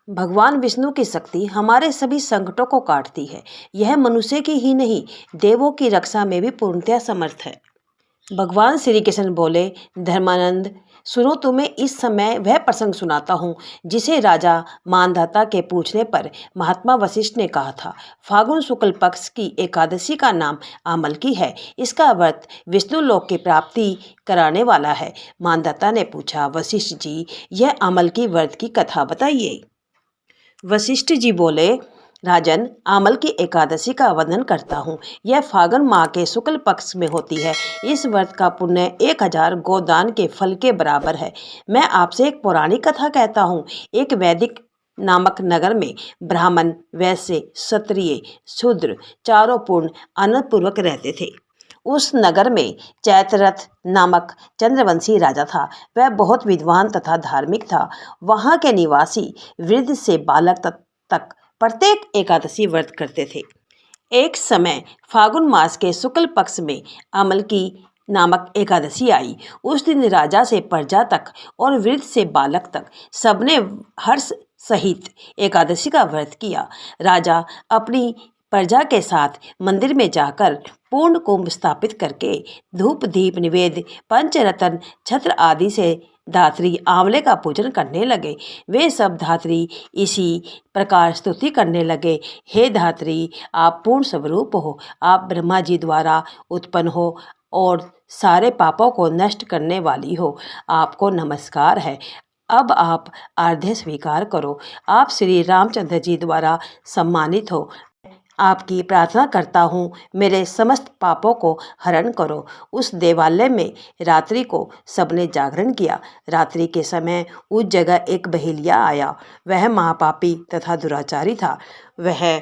भगवान विष्णु की शक्ति हमारे सभी संकटों को काटती है। यह मनुष्य की ही नहीं, देवों की रक्षा में भी पूर्णतया समर्थ है। भगवान श्री कृष्ण बोले, धर्मानंद सुनो, तुम्हें इस समय वह प्रसंग सुनाता हूँ जिसे राजा मानधाता के पूछने पर महात्मा वशिष्ठ ने कहा था। फागुन शुक्ल पक्ष की एकादशी का नाम आमलकी है। इसका व्रत विष्णु लोक की प्राप्ति कराने वाला है। मानधाता ने पूछा, वशिष्ठ जी, यह आमलकी व्रत की कथा बताइए। वशिष्ठ जी बोले, राजन, आमल की एकादशी का वर्णन करता हूँ। यह फागुन माह के शुक्ल पक्ष में होती है। इस व्रत का पुण्य 1000 गोदान के फल के बराबर है। मैं आपसे एक पौराणिक कथा कहता हूँ। एक वैदिक नामक नगर में ब्राह्मण, वैश्य, क्षत्रिय, शूद्र चारों पूर्ण आनंदपूर्वक रहते थे। उस नगर में चैत्ररथ नामक चंद्रवंशी राजा था। वह बहुत विद्वान तथा धार्मिक था। वहाँ के निवासी वृद्ध से बालक तक प्रत्येक एकादशी व्रत करते थे। एक समय फागुन मास के शुक्ल पक्ष में अमलकी नामक एकादशी आई। उस दिन राजा से प्रजा तक और वृद्ध से बालक तक सबने हर्ष सहित एकादशी का व्रत किया। राजा अपनी प्रजा के साथ मंदिर में जाकर पूर्ण कुंभ स्थापित करके धूप दीप निवेद पंचरत्न छत्र आदि से धात्री आंवले का पूजन करने लगे। वे सब धात्री इसी प्रकार स्तुति करने लगे, हे धात्री, आप पूर्ण स्वरूप हो, आप ब्रह्मा जी द्वारा उत्पन्न हो और सारे पापों को नष्ट करने वाली हो। आपको नमस्कार है। अब आप आराध्य स्वीकार करो। आप श्री रामचंद्र जी द्वारा सम्मानित हो। आपकी प्रार्थना करता हूँ, मेरे समस्त पापों को हरण करो। उस देवालय में रात्रि को सबने जागरण किया। रात्रि के समय उस जगह एक बहेलिया आया। वह महापापी तथा दुराचारी था। वह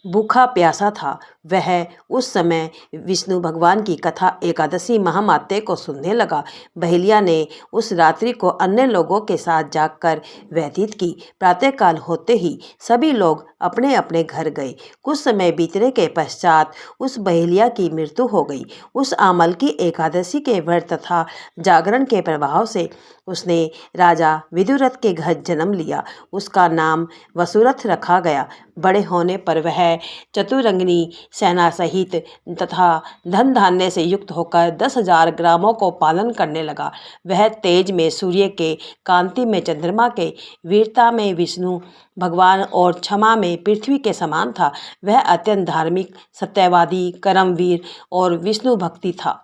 भूखा प्यासा था। वह उस समय विष्णु भगवान की कथा एकादशी महात्म्य को सुनने लगा। बहेलिया ने उस रात्रि को अन्य लोगों के साथ जागकर व्यतीत की। प्रातःकाल होते ही सभी लोग अपने अपने घर गए। कुछ समय बीतने के पश्चात उस बहेलिया की मृत्यु हो गई। उस आमल की एकादशी के व्रत तथा जागरण के प्रभाव से उसने राजा विदुरथ के घर जन्म लिया। उसका नाम वसुरथ रखा गया। बड़े होने पर वह चतुरंगिनी सेना सहित तथा धन धान्य से युक्त होकर 10,000 ग्रामों को पालन करने लगा। वह तेज में सूर्य के, कांति में चंद्रमा के, वीरता में विष्णु भगवान और क्षमा में पृथ्वी के समान था। वह अत्यंत धार्मिक, सत्यवादी, कर्मवीर और विष्णु भक्ति था।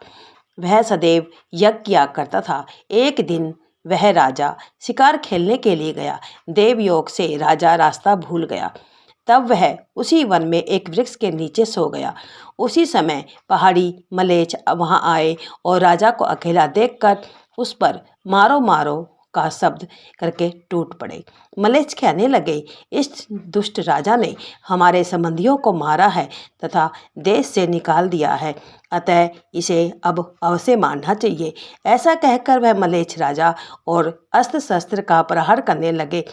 वह सदैव यज्ञ किया करता था। एक दिन वह राजा शिकार खेलने के लिए गया। देवयोग से राजा रास्ता भूल गया। तब वह उसी वन में एक वृक्ष के नीचे सो गया। उसी समय पहाड़ी मलेच्छ वहां आए और राजा को अकेला देखकर उस पर मारो मारो का शब्द करके टूट पड़े। मलेच्छ कहने लगे, इस दुष्ट राजा ने हमारे संबंधियों को मारा है तथा देश से निकाल दिया है, अतः इसे अब अवश्य मारना चाहिए। ऐसा कहकर वह मलेच्छ राजा और अस्त्र शस्त्र का प्रहार करने लगे।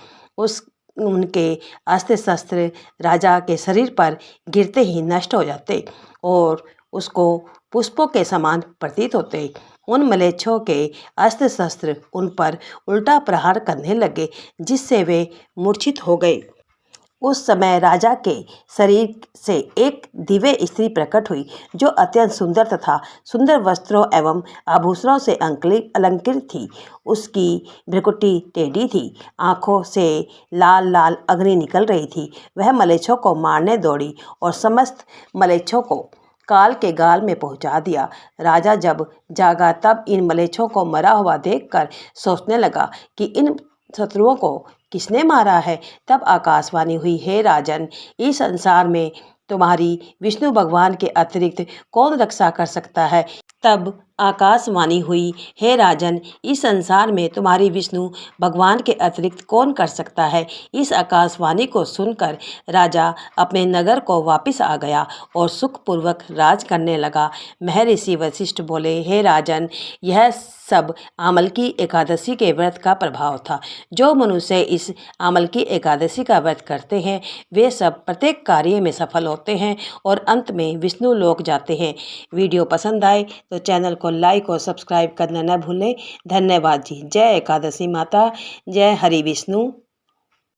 उनके अस्त्र शस्त्र राजा के शरीर पर गिरते ही नष्ट हो जाते और उसको पुष्पों के समान प्रतीत होते। उन मलेच्छों के अस्त्र शस्त्र उन पर उल्टा प्रहार करने लगे, जिससे वे मूर्छित हो गए। उस समय राजा के शरीर से एक दिव्य स्त्री प्रकट हुई, जो अत्यंत सुंदर तथा सुंदर वस्त्रों एवं आभूषणों से अलंकृत थी। उसकी भ्रुकुटी टेढ़ी थी, आंखों से लाल लाल अग्नि निकल रही थी। वह मलेच्छों को मारने दौड़ी और समस्त मलेच्छों को काल के गाल में पहुंचा दिया। राजा जब जागा तब इन मलेच्छों को मरा हुआ देखकर सोचने लगा कि इन शत्रुओं को किसने मारा है। तब आकाशवाणी हुई, हे राजन, इस संसार में तुम्हारी विष्णु भगवान के अतिरिक्त कौन रक्षा कर सकता है। तब आकाशवाणी हुई, हे राजन, इस संसार में तुम्हारी विष्णु भगवान के अतिरिक्त कौन कर सकता है। इस आकाशवाणी को सुनकर राजा अपने नगर को वापस आ गया और सुखपूर्वक राज करने लगा। महर्षि वशिष्ठ बोले, हे राजन, यह सब आमलकी एकादशी के व्रत का प्रभाव था। जो मनुष्य इस आमलकी एकादशी का व्रत करते हैं, वे सब प्रत्येक कार्य में सफल होते हैं और अंत में विष्णु लोक जाते हैं। वीडियो पसंद आए तो चैनल को लाइक और सब्सक्राइब करना न भूलें। धन्यवाद जी। जय एकादशी माता, जय हरि विष्णु।